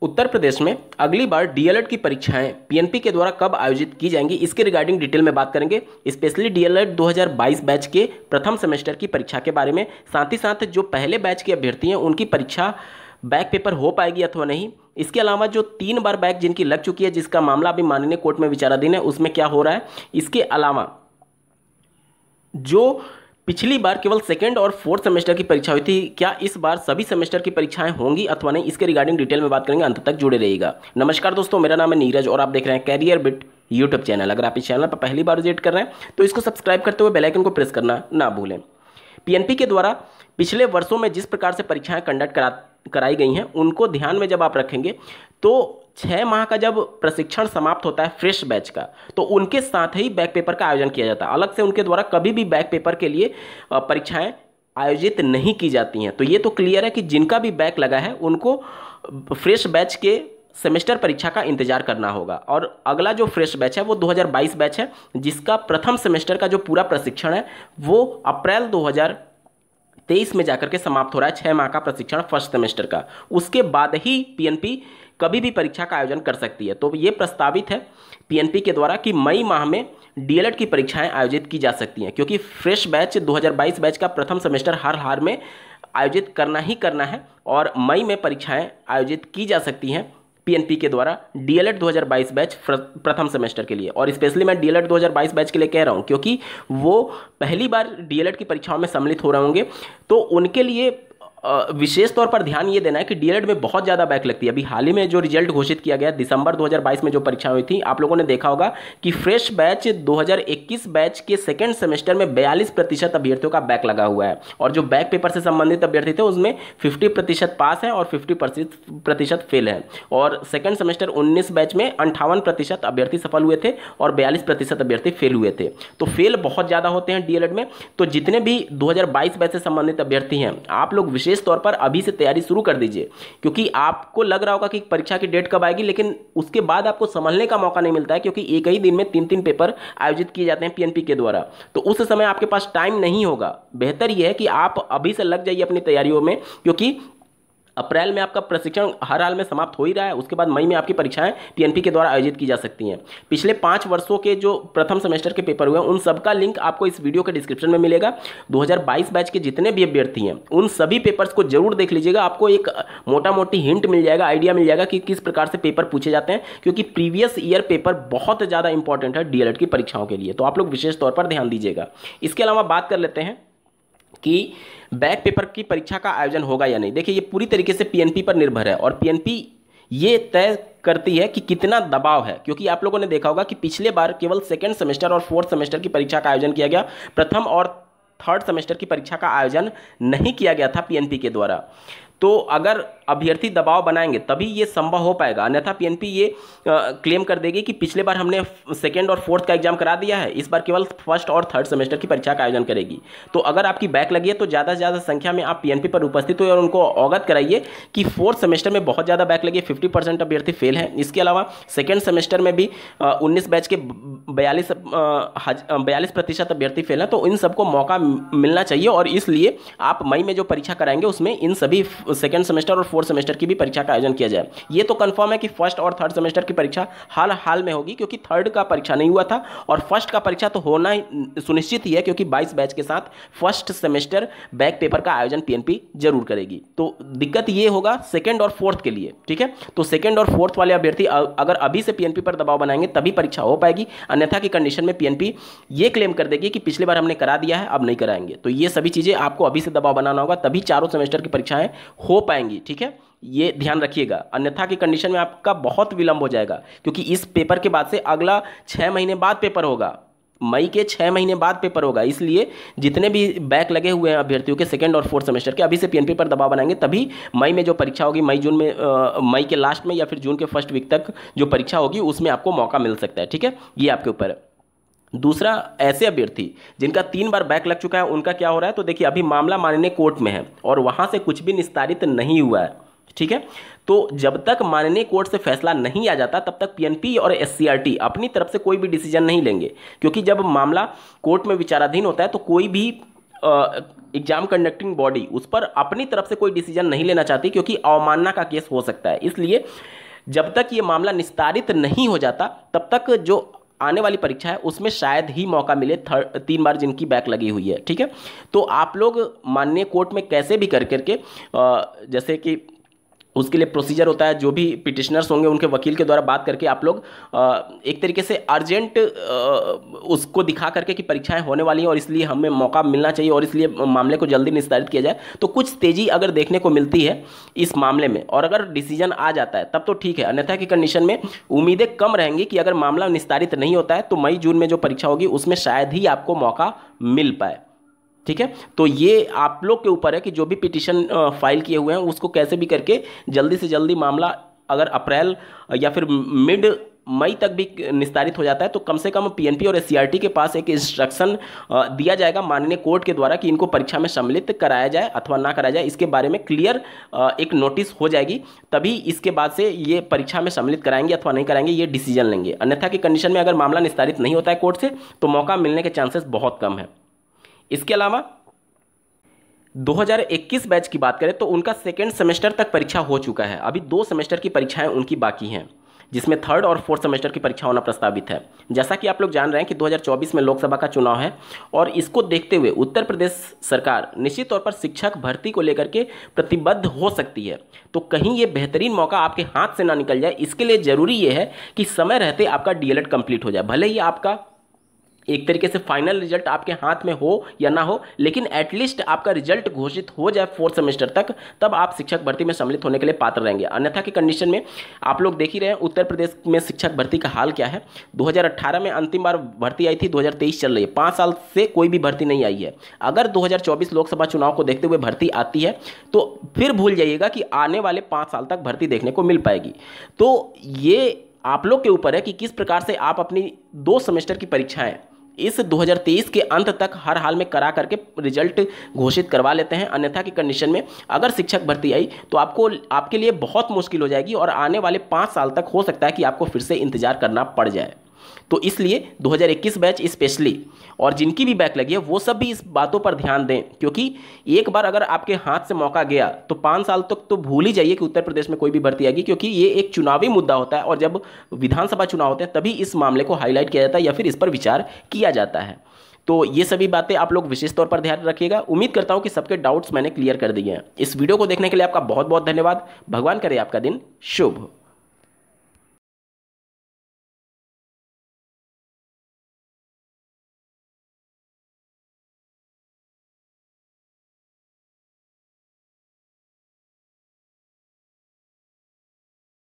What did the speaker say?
उत्तर प्रदेश में अगली बार डीएलएड की परीक्षाएं पीएनपी के द्वारा कब आयोजित की जाएंगी, इसके रिगार्डिंग डिटेल में बात करेंगे। स्पेशली डीएलएड 2022 बैच के प्रथम सेमेस्टर की परीक्षा के बारे में, साथ ही साथ जो पहले बैच के अभ्यर्थी हैं उनकी परीक्षा बैक पेपर हो पाएगी अथवा नहीं। इसके अलावा जो 3 बार बैक जिनकी लग चुकी है, जिसका मामला अभी माननीय कोर्ट में विचाराधीन है, उसमें क्या हो रहा है। इसके अलावा जो पिछली बार केवल सेकंड और फोर्थ सेमेस्टर की परीक्षा हुई थी, क्या इस बार सभी सेमेस्टर की परीक्षाएं होंगी अथवा नहीं, इसके रिगार्डिंग डिटेल में बात करेंगे। अंत तक जुड़े रहिएगा। नमस्कार दोस्तों, मेरा नाम है नीरज और आप देख रहे हैं कैरियर बिट यूट्यूब चैनल। अगर आप इस चैनल पर पहली बार विजिट कर रहे हैं तो इसको सब्सक्राइब करते हुए बेल आइकन को प्रेस करना ना भूलें। पीएनपी के द्वारा पिछले वर्षों में जिस प्रकार से परीक्षाएं कंडक्ट कराई गई हैं, उनको ध्यान में जब आप रखेंगे तो 6 माह का जब प्रशिक्षण समाप्त होता है फ्रेश बैच का, तो उनके साथ ही बैक पेपर का आयोजन किया जाता है। अलग से उनके द्वारा कभी भी बैक पेपर के लिए परीक्षाएं आयोजित नहीं की जाती हैं। तो ये तो क्लियर है कि जिनका भी बैक लगा है उनको फ्रेश बैच के सेमेस्टर परीक्षा का इंतजार करना होगा। और अगला जो फ्रेश बैच है वो 2022 बैच है, जिसका प्रथम सेमेस्टर का जो पूरा प्रशिक्षण है वो अप्रैल 2023 में जाकर के समाप्त हो रहा है। 6 माह का प्रशिक्षण फर्स्ट सेमेस्टर का, उसके बाद ही पीएनपी कभी भी परीक्षा का आयोजन कर सकती है। तो ये प्रस्तावित है पीएनपी के द्वारा कि मई माह में डीएलएड की परीक्षाएं आयोजित की जा सकती हैं, क्योंकि फ्रेश बैच 2022 बैच का प्रथम सेमेस्टर हर हाल में आयोजित करना ही करना है और मई में परीक्षाएं आयोजित की जा सकती हैं पीएनपी के द्वारा डीएलएड 2022 बैच प्रथम सेमेस्टर के लिए। और स्पेशली मैं डीएलएड 2022 बैच के लिए कह रहा हूं क्योंकि वो पहली बार डीएलएड की परीक्षाओं में सम्मिलित हो रहे होंगे, तो उनके लिए विशेष तौर पर ध्यान ये देना है कि डीएलएड में बहुत ज़्यादा बैक लगती है। अभी हाल ही में जो रिजल्ट घोषित किया गया दिसंबर 2022 में जो परीक्षा हुई थी, आप लोगों ने देखा होगा कि फ्रेश बैच 2021 बैच के सेकंड सेमेस्टर में 42% अभ्यर्थियों का बैक लगा हुआ है। और जो बैक पेपर से संबंधित अभ्यर्थी थे उसमें 50% पास है और 50% फेल है। और सेकंड सेमेस्टर 19 बैच में 58% अभ्यर्थी सफल हुए थे और 42% अभ्यर्थी फेल हुए थे। तो फेल बहुत ज़्यादा होते हैं डीएलएड में। तो जितने भी 2022 बैच से संबंधित अभ्यर्थी हैं, आप लोग विशेष तौर पर अभी से तैयारी शुरू कर दीजिए, क्योंकि आपको लग रहा होगा कि परीक्षा की डेट कब आएगी, लेकिन उसके बाद आपको संभलने का मौका नहीं मिलता है, क्योंकि एक ही दिन में 3-3 पेपर आयोजित किए जाते हैं पीएनपी के द्वारा। तो उस समय आपके पास टाइम नहीं होगा। बेहतर यह है कि आप अभी से लग जाइए अपनी तैयारियों में, क्योंकि अप्रैल में आपका प्रशिक्षण हर हाल में समाप्त हो ही रहा है। उसके बाद मई में आपकी परीक्षाएं पीएनपी के द्वारा आयोजित की जा सकती हैं। पिछले 5 वर्षों के जो प्रथम सेमेस्टर के पेपर हुए हैं उन सबका लिंक आपको इस वीडियो के डिस्क्रिप्शन में मिलेगा। 2022 बैच के जितने भी अभ्यर्थी हैं उन सभी पेपर्स को जरूर देख लीजिएगा। आपको एक मोटा मोटी हिंट मिल जाएगा, आइडिया मिल जाएगा कि किस प्रकार से पेपर पूछे जाते हैं, क्योंकि प्रीवियस ईयर पेपर बहुत ज़्यादा इंपॉर्टेंट है डीएलएड की परीक्षाओं के लिए। तो आप लोग विशेष तौर पर ध्यान दीजिएगा। इसके अलावा बात कर लेते हैं कि बैक पेपर की परीक्षा का आयोजन होगा या नहीं। देखिए, ये पूरी तरीके से पीएनपी पर निर्भर है और पीएनपी ये तय करती है कि कितना दबाव है, क्योंकि आप लोगों ने देखा होगा कि पिछले बार केवल सेकंड सेमेस्टर और फोर्थ सेमेस्टर की परीक्षा का आयोजन किया गया, प्रथम और थर्ड सेमेस्टर की परीक्षा का आयोजन नहीं किया गया था पीएनपी के द्वारा। तो अगर अभ्यर्थी दबाव बनाएंगे तभी ये संभव हो पाएगा, अन्यथा पीएनपी ये क्लेम कर देगी कि पिछले बार हमने सेकंड और फोर्थ का एग्जाम करा दिया है, इस बार केवल फर्स्ट और थर्ड सेमेस्टर की परीक्षा का आयोजन करेगी। तो अगर आपकी बैक लगी है तो ज़्यादा से ज़्यादा संख्या में आप पीएनपी पर उपस्थित हुए और उनको अवगत कराइए कि फोर्थ सेमेस्टर में बहुत ज़्यादा बैक लगी, 50% अभ्यर्थी फेल हैं। इसके अलावा सेकेंड सेमेस्टर में भी 19 बैच के 42% अभ्यर्थी फेल हैं। तो इन सबको मौका मिलना चाहिए और इसलिए आप मई में जो परीक्षा कराएंगे उसमें इन सभी सेकंड सेमेस्टर और फोर्थ सेमेस्टर की भी परीक्षा का आयोजन किया जाए। ये तो कंफर्म है कि फर्स्ट और थर्ड सेमेस्टर की परीक्षा हाल में होगी, क्योंकि थर्ड का परीक्षा नहीं हुआ था और फर्स्ट का परीक्षा तो होना ही सुनिश्चित ही है, क्योंकि 22 बैच के साथ फर्स्ट सेमेस्टर बैक पेपर का आयोजन पीएनपी जरूर करेगी। तो दिक्कत ये होगा सेकंड और फोर्थ के लिए, ठीक है। तो सेकंड और फोर्थ वाले अभ्यर्थी अगर अभी से पीएनपी पर दबाव बनाएंगे तभी परीक्षा हो पाएगी, अन्यथा की कंडीशन में पीएनपी ये क्लेम कर देगी कि पिछली बार हमने करा दिया है, अब नहीं कराएंगे। तो ये सभी चीजें आपको अभी से दबाव बनाना होगा, तभी चारों सेमेस्टर की परीक्षाएं हो पाएंगी, ठीक है। ये ध्यान रखिएगा, अन्यथा की कंडीशन में आपका बहुत विलंब हो जाएगा, क्योंकि इस पेपर के बाद से अगला 6 महीने बाद पेपर होगा, मई के 6 महीने बाद पेपर होगा। इसलिए जितने भी बैक लगे हुए हैं अभ्यर्थियों के सेकंड और फोर्थ सेमेस्टर के, अभी से पीएनपी पर दबाव बनाएंगे तभी मई में जो परीक्षा होगी, मई के लास्ट में या फिर जून के फर्स्ट वीक तक जो परीक्षा होगी उसमें आपको मौका मिल सकता है, ठीक है। ये आपके ऊपर है। दूसरा, ऐसे अभ्यर्थी जिनका 3 बार बैक लग चुका है उनका क्या हो रहा है। तो देखिए, अभी मामला माननीय कोर्ट में है और वहां से कुछ भी निस्तारित नहीं हुआ है, ठीक है। तो जब तक माननीय कोर्ट से फैसला नहीं आ जाता तब तक पीएनपी और एससीईआरटी अपनी तरफ से कोई भी डिसीजन नहीं लेंगे, क्योंकि जब मामला कोर्ट में विचाराधीन होता है तो कोई भी एग्जाम कंडक्टिंग बॉडी उस पर अपनी तरफ से कोई डिसीजन नहीं लेना चाहती, क्योंकि अवमानना का केस हो सकता है। इसलिए जब तक ये मामला निस्तारित नहीं हो जाता तब तक जो आने वाली परीक्षा है उसमें शायद ही मौका मिले 3 बार जिनकी बैक लगी हुई है। ठीक है, तो आप लोग माननीय कोर्ट में कैसे भी कर करके जैसे कि उसके लिए प्रोसीजर होता है, जो भी पिटिशनर्स होंगे उनके वकील के द्वारा बात करके आप लोग एक तरीके से अर्जेंट उसको दिखा करके कि परीक्षाएं होने वाली हैं और इसलिए हमें मौका मिलना चाहिए और इसलिए मामले को जल्दी निस्तारित किया जाए, तो कुछ तेजी अगर देखने को मिलती है इस मामले में और अगर डिसीजन आ जाता है तब तो ठीक है, अन्यथा की कंडीशन में उम्मीदें कम रहेंगी कि अगर मामला निस्तारित नहीं होता है तो मई जून में जो परीक्षा होगी उसमें शायद ही आपको मौका मिल पाए। ठीक है, तो ये आप लोग के ऊपर है कि जो भी पिटीशन फाइल किए हुए हैं उसको कैसे भी करके जल्दी से जल्दी मामला अगर अप्रैल या फिर मिड मई तक भी निस्तारित हो जाता है तो कम से कम पीएनपी और एससीईआरटी के पास एक इंस्ट्रक्शन दिया जाएगा माननीय कोर्ट के द्वारा कि इनको परीक्षा में सम्मिलित कराया जाए अथवा ना कराया जाए, इसके बारे में क्लियर एक नोटिस हो जाएगी, तभी इसके बाद से ये परीक्षा में सम्मिलित कराएंगे अथवा नहीं कराएंगे ये डिसीजन लेंगे। अन्यथा की कंडीशन में अगर मामला निस्तारित नहीं होता है कोर्ट से तो मौका मिलने के चांसेस बहुत कम है। इसके अलावा 2021 बैच की बात करें तो उनका सेकेंड सेमेस्टर तक परीक्षा हो चुका है, अभी 2 सेमेस्टर की परीक्षाएं उनकी बाकी हैं, जिसमें 3rd और 4th सेमेस्टर की परीक्षा होना प्रस्तावित है। जैसा कि आप लोग जान रहे हैं कि 2024 में लोकसभा का चुनाव है और इसको देखते हुए उत्तर प्रदेश सरकार निश्चित तौर पर शिक्षक भर्ती को लेकर के प्रतिबद्ध हो सकती है, तो कहीं ये बेहतरीन मौका आपके हाथ से ना निकल जाए, इसके लिए जरूरी ये है कि समय रहते आपका डीएलएड कंप्लीट हो जाए। भले ही आपका एक तरीके से फाइनल रिजल्ट आपके हाथ में हो या ना हो, लेकिन एटलीस्ट आपका रिजल्ट घोषित हो जाए 4th सेमेस्टर तक, तब आप शिक्षक भर्ती में सम्मिलित होने के लिए पात्र रहेंगे। अन्यथा की कंडीशन में आप लोग देख ही रहे हैं उत्तर प्रदेश में शिक्षक भर्ती का हाल क्या है। 2018 में अंतिम बार भर्ती आई थी, 2023 चल रही है, 5 साल से कोई भी भर्ती नहीं आई है। अगर 2024 लोकसभा चुनाव को देखते हुए भर्ती आती है तो फिर भूल जाइएगा कि आने वाले 5 साल तक भर्ती देखने को मिल पाएगी। तो ये आप लोग के ऊपर है कि किस प्रकार से आप अपनी 2 सेमेस्टर की परीक्षाएं इस 2023 के अंत तक हर हाल में करा करके रिजल्ट घोषित करवा लेते हैं। अन्यथा की कंडीशन में अगर शिक्षक भर्ती आई तो आपके लिए बहुत मुश्किल हो जाएगी और आने वाले 5 साल तक हो सकता है कि आपको फिर से इंतजार करना पड़ जाए। तो इसलिए 2021 बैच स्पेशली और जिनकी भी बैक लगी है वो सब भी इस बातों पर ध्यान दें, क्योंकि एक बार अगर आपके हाथ से मौका गया तो 5 साल तक तो भूल ही जाइए कि उत्तर प्रदेश में कोई भी भर्ती आएगी, क्योंकि ये एक चुनावी मुद्दा होता है और जब विधानसभा चुनाव होते हैं तभी इस मामले को हाईलाइट किया जाता है या फिर इस पर विचार किया जाता है। तो ये सभी बातें आप लोग विशेष तौर पर ध्यान रखिएगा। उम्मीद करता हूं कि सबके डाउट्स मैंने क्लियर कर दिए हैं। इस वीडियो को देखने के लिए आपका बहुत बहुत धन्यवाद। भगवान करे आपका दिन शुभ हो।